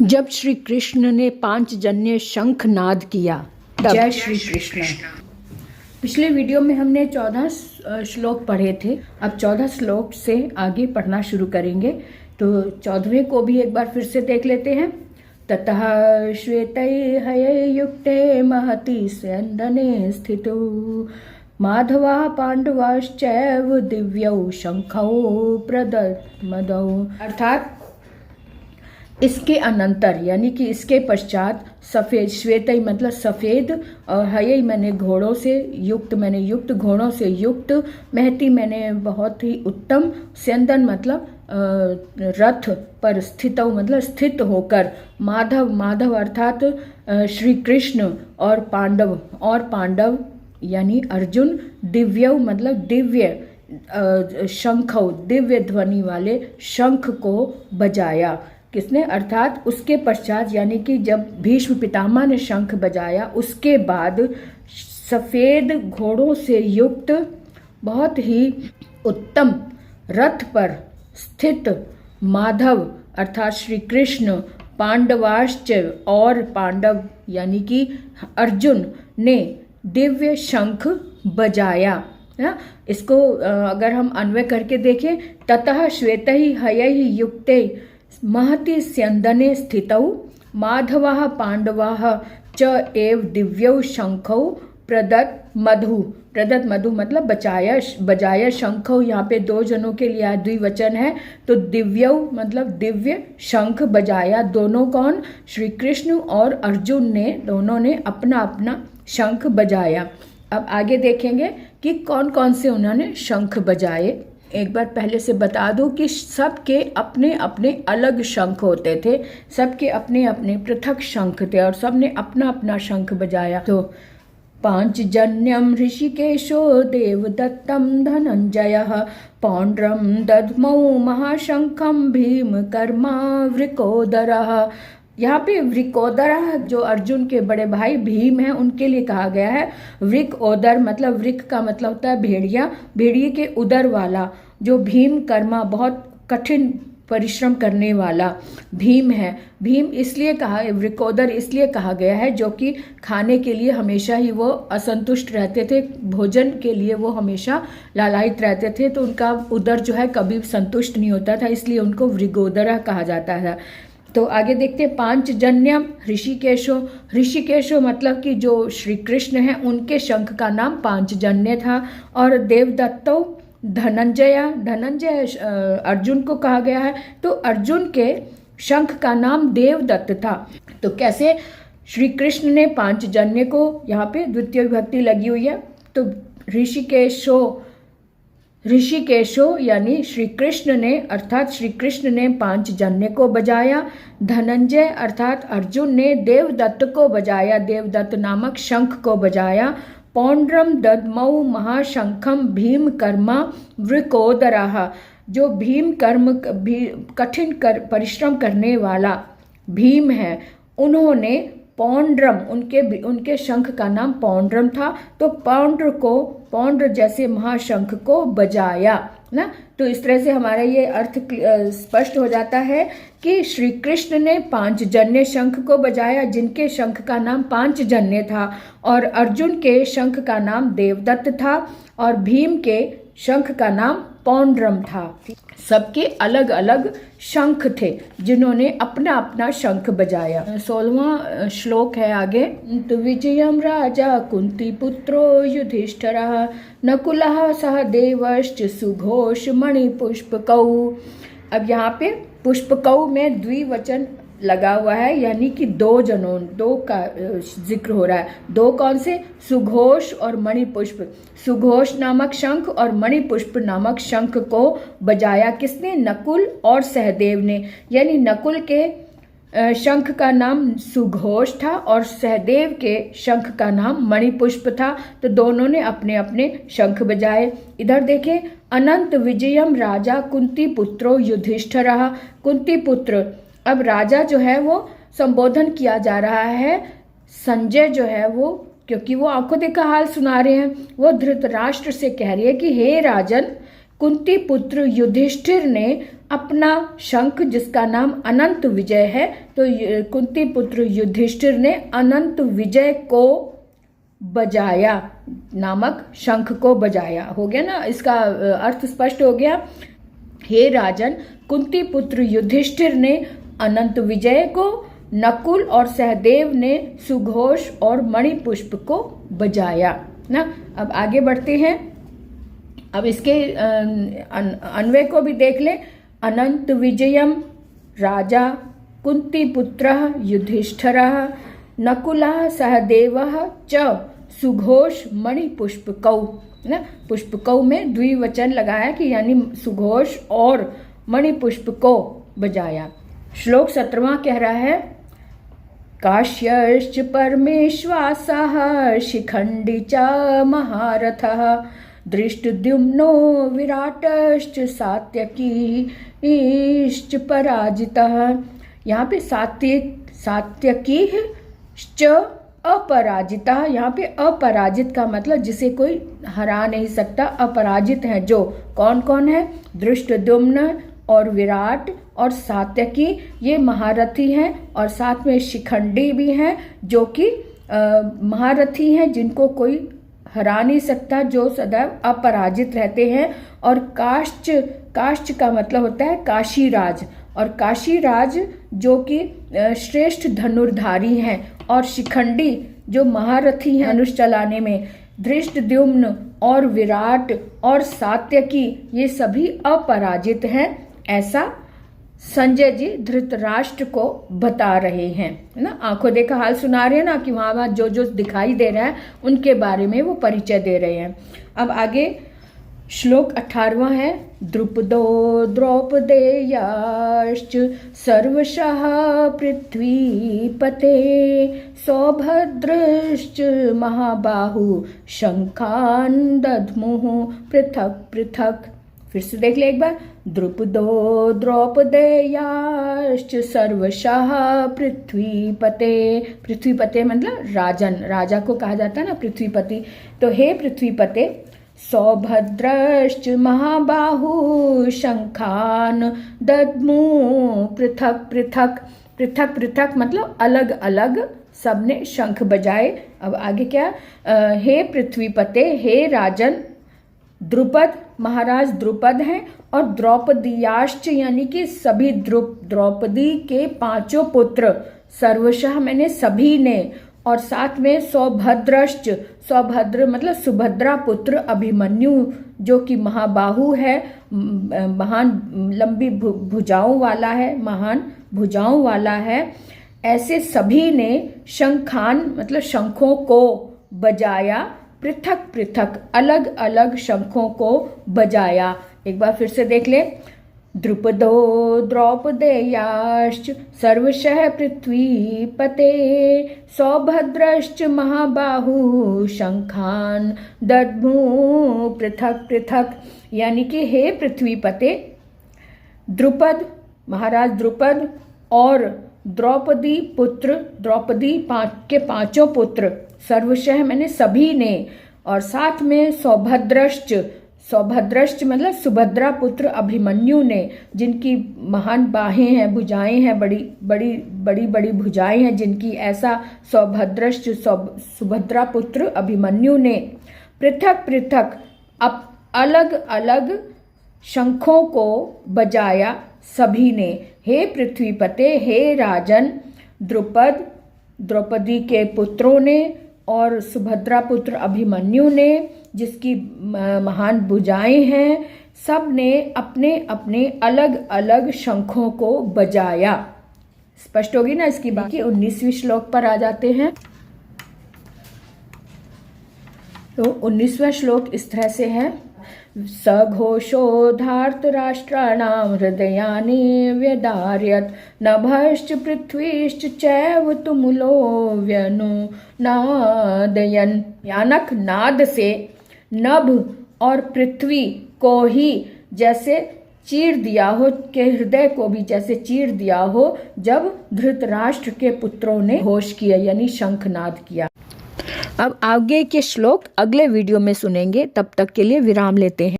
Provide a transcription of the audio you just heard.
जब श्री कृष्ण ने पांचजन्य शंख नाद किया तब। जय श्री कृष्ण। पिछले वीडियो में हमने 14 श्लोक पढ़े थे। अब 14 श्लोक से आगे पढ़ना शुरू करेंगे। तो 14वें को भी एक बार फिर से देख लेते हैं। ततः श्वेतैर्हयै युक्ते महति स्यन्दने स्थितौ माधवः पांडवाश्चैव दिव्यौ शंखौ प्रदमदौ। अर्थात इसके अनंतर यानी कि इसके पश्चात सफ़ेद, श्वेतई मतलब सफ़ेद, और हयई मैंने घोड़ों से युक्त, मैंने युक्त घोड़ों से युक्त, महती मैंने बहुत ही उत्तम, स्यंदन मतलब रथ पर, स्थित मतलब स्थित होकर, माधव, माधव अर्थात श्री कृष्ण और पांडव यानी अर्जुन, दिव्यौ मतलब दिव्य, शंखौ दिव्य ध्वनि वाले शंख को बजाया। किसने? अर्थात उसके पश्चात यानी कि जब भीष्म पितामह ने शंख बजाया उसके बाद सफ़ेद घोड़ों से युक्त बहुत ही उत्तम रथ पर स्थित माधव अर्थात श्री कृष्ण, पांडवाश्च और पांडव यानी कि अर्जुन ने दिव्य शंख बजाया। इसको अगर हम अन्वय करके देखें, ततः श्वेतैः हयैः युक्ते महति स्यन्दने स्थितौ माधवः पांडवाः च एव दिव्यौ शंखौ प्रदत्त मधु मतलब बजाया शंखौ। यहाँ पे दो जनों के लिए द्विवचन है, तो दिव्यौ मतलब दिव्य शंख बजाया। दोनों कौन? श्री कृष्ण और अर्जुन ने, दोनों ने अपना अपना शंख बजाया। अब आगे देखेंगे कि कौन कौन से उन्होंने शंख बजाए। एक बार पहले से बता दूं कि सबके अपने अपने अलग शंख होते थे, सबके अपने अपने पृथक शंख थे और सबने अपना अपना शंख बजाया। तो पांचजन्यम ऋषिकेशो देवदत्तम धनंजयः पौंड्रम दद्मौ महाशंखम भीम कर्मा वृकोदरः। यहाँ पे वृकोदर जो अर्जुन के बड़े भाई भीम हैं उनके लिए कहा गया है। वृकोदर मतलब वृक का मतलब होता है भेड़िया, भेड़िए के उदर वाला जो भीम कर्मा बहुत कठिन परिश्रम करने वाला भीम है। भीम इसलिए कहा, वृकोदर इसलिए कहा गया है जो कि खाने के लिए हमेशा ही वो असंतुष्ट रहते थे, भोजन के लिए वो हमेशा लालायित रहते थे, तो उनका उदर जो है कभी संतुष्ट नहीं होता था, इसलिए उनको वृकोदर कहा जाता है। तो आगे देखते हैं। पांचजन्यम ऋषिकेशो, ऋषिकेशो मतलब कि जो श्री कृष्ण हैं उनके शंख का नाम पांचजन्य था। और देवदत्तो धनंजय अर्जुन को कहा गया है, तो अर्जुन के शंख का नाम देवदत्त था। तो कैसे? श्री कृष्ण ने पांचजन्य को, यहाँ पे द्वितीय विभक्ति लगी हुई है, तो ऋषिकेशो यानी श्री कृष्ण ने, अर्थात श्री कृष्ण ने पांचजन्य को बजाया। धनंजय अर्थात अर्जुन ने देवदत्त को बजाया, देवदत्त नामक शंख को बजाया। पौंड्रम दद्मौ महाशंखम भीम कर्मा वृकोदराः, जो भीम कर्म कठिन परिश्रम करने वाला भीम है, उन्होंने पौंड्रम, उनके शंख का नाम पौंड्रम था, तो पौंड्र जैसे महाशंख को बजाया ना। तो इस तरह से हमारा ये अर्थ स्पष्ट हो जाता है कि श्री कृष्ण ने पांचजन्य शंख को बजाया, जिनके शंख का नाम पांचजन्य था, और अर्जुन के शंख का नाम देवदत्त था, और भीम के शंख का नाम पौंड्रम था। सबके अलग अलग शंख थे जिन्होंने अपना अपना शंख बजाया। 16वां श्लोक है आगे। तो विजयम राजा कुंती पुत्रो युधिष्ठिरः नकुलः सहदेवश्च सुघोष मणिपुष्पकौ। अब यहाँ पे पुष्पकौ में द्विवचन लगा हुआ है, यानी कि दो का जिक्र हो रहा है। दो कौन से? सुघोष और मणिपुष्प। सुघोष नामक शंख और मणिपुष्प नामक शंख को बजाया किसने? नकुल और सहदेव ने। यानी नकुल के शंख का नाम सुघोष था और सहदेव के शंख का नाम मणिपुष्प था, तो दोनों ने अपने अपने शंख बजाए। इधर देखें, अनंत विजयम राजा कुंती पुत्रो युधिष्ठिरः। कुंती पुत्र, अब राजा जो है वो संबोधन किया जा रहा है। संजय जो है वो, क्योंकि वो आंखों देखा हाल सुना रहे हैं, वो धृतराष्ट्र से कह रही है कि हे राजन, कुंती पुत्र युधिष्ठिर ने अपना शंख जिसका नाम अनंत विजय है, तो कुंती पुत्र युधिष्ठिर ने अनंत विजय को बजाया नामक शंख को बजाया। हो गया ना, इसका अर्थ स्पष्ट हो गया। हे राजन, कुंती पुत्र युधिष्ठिर ने अनंत विजय को, नकुल और सहदेव ने सुघोष और मणिपुष्प को बजाया ना। अब आगे बढ़ते हैं। अब इसके अन्वय को भी देख ले। अनंत विजयम राजा कुंती पुत्र युधिष्ठिरः नकुलः सहदेवः च सुघोष मणिपुष्पकौ ना। पुष्पकौ में द्विवचन लगाया कि यानी सुघोष और मणिपुष्प को बजाया। श्लोक 17वां कह रहा है, काश्यश्च परमेश्वासः शिखंडी च महारथः दृष्टद्युम्नो विराटश्च सात्यकीश्च पराजितः। यहाँ पे सात्यकीश्च अपराजिता, यहाँ पे अपराजित का मतलब जिसे कोई हरा नहीं सकता, अपराजित है जो। कौन कौन है? दृष्टद्युम्न और विराट और सात्यकी, ये महारथी हैं, और साथ में शिखंडी भी हैं जो कि महारथी हैं जिनको कोई हरा नहीं सकता, जो सदैव अपराजित रहते हैं। और काश्च का मतलब होता है काशीराज, और काशीराज जो कि श्रेष्ठ धनुर्धारी हैं, और शिखंडी जो महारथी हैं धनुष चलाने में। धृष्टद्युम्न और विराट और सात्यकी ये सभी अपराजित हैं, ऐसा संजय जी धृतराष्ट्र को बता रहे हैं ना। आंखों देखा हाल सुना रहे हैं ना, कि वहां जो जो दिखाई दे रहा है उनके बारे में वो परिचय दे रहे हैं। अब आगे श्लोक 18वां है, द्रुपदो द्रौपदेयाश्च सर्वशः पृथ्वीपते सौभद्रश्च महाबाहु शंखान् दध्मुः पृथक पृथक। फिर से देख ले एक बार। द्रुपदो द्रौपदेयाश्च सर्वशः पृथ्वीपते। पृथ्वीपते मतलब राजन, राजा को कहा जाता है ना पृथ्वीपति। तो हे पृथ्वीपते, सौभद्रश्च महाबाहु शंखान दद्मु पृथक पृथक। पृथक पृथक मतलब अलग अलग सबने शंख बजाए। अब आगे क्या? हे पृथ्वीपते, हे राजन, द्रुपद महाराज द्रुपद हैं, और द्रौपदीयाश्च यानी कि सभी द्रौपदी के 5 पुत्र, सर्वशः मैंने सभी ने, और साथ में सौभद्रश्च, सौभद्र मतलब सुभद्रा पुत्र अभिमन्यु जो कि महाबाहु है, महान लंबी भुजाओं वाला है, महान भुजाओं वाला है, ऐसे सभी ने शंखान मतलब शंखों को बजाया, पृथक पृथक अलग अलग शंखों को बजाया। एक बार फिर से देख ले। द्रुपदो द्रौपदेयाश्च सर्वशः पृथ्वीपते सौभद्रश्च महाबाहु शंखान दद्मु पृथक पृथक। यानी कि हे पृथ्वीपते, द्रुपद महाराज द्रुपद और द्रौपदी पुत्र, द्रौपदी के 5 पुत्र, सर्वशः मैंने सभी ने, और साथ में सौभद्रश्च, सौभद्रश्च मतलब सुभद्रा पुत्र अभिमन्यु ने, जिनकी महान बाहें हैं, भुजाएं हैं, बड़ी बड़ी बड़ी बड़ी भुजाएं हैं जिनकी, ऐसा सौभद्रश्च सुभद्रा पुत्र अभिमन्यु ने पृथक पृथक अब अलग अलग शंखों को बजाया सभी ने। हे पृथ्वीपते, हे राजन, द्रुपद द्रौपदी के पुत्रों ने और सुभद्रा पुत्र अभिमन्यु ने, जिसकी महान भुजाएं हैं, सब ने अपने अपने अलग अलग शंखों को बजाया। स्पष्ट होगी ना इसकी बात। 19वीं श्लोक पर आ जाते हैं। तो 19वां श्लोक इस तरह से है, सघोषो धार्तराष्ट्राणां हृदयानि व्यदार्यत नभश्च पृथ्वीश्च चैव तुमुलो व्यनुनादयन्। भयानक नाद से नभ और पृथ्वी को ही जैसे चीर दिया हो, के हृदय को भी जैसे चीर दिया हो, जब धृतराष्ट्र के पुत्रों ने घोष किया यानी शंखनाद किया। अब आगे के श्लोक अगले वीडियो में सुनेंगे, तब तक के लिए विराम लेते हैं।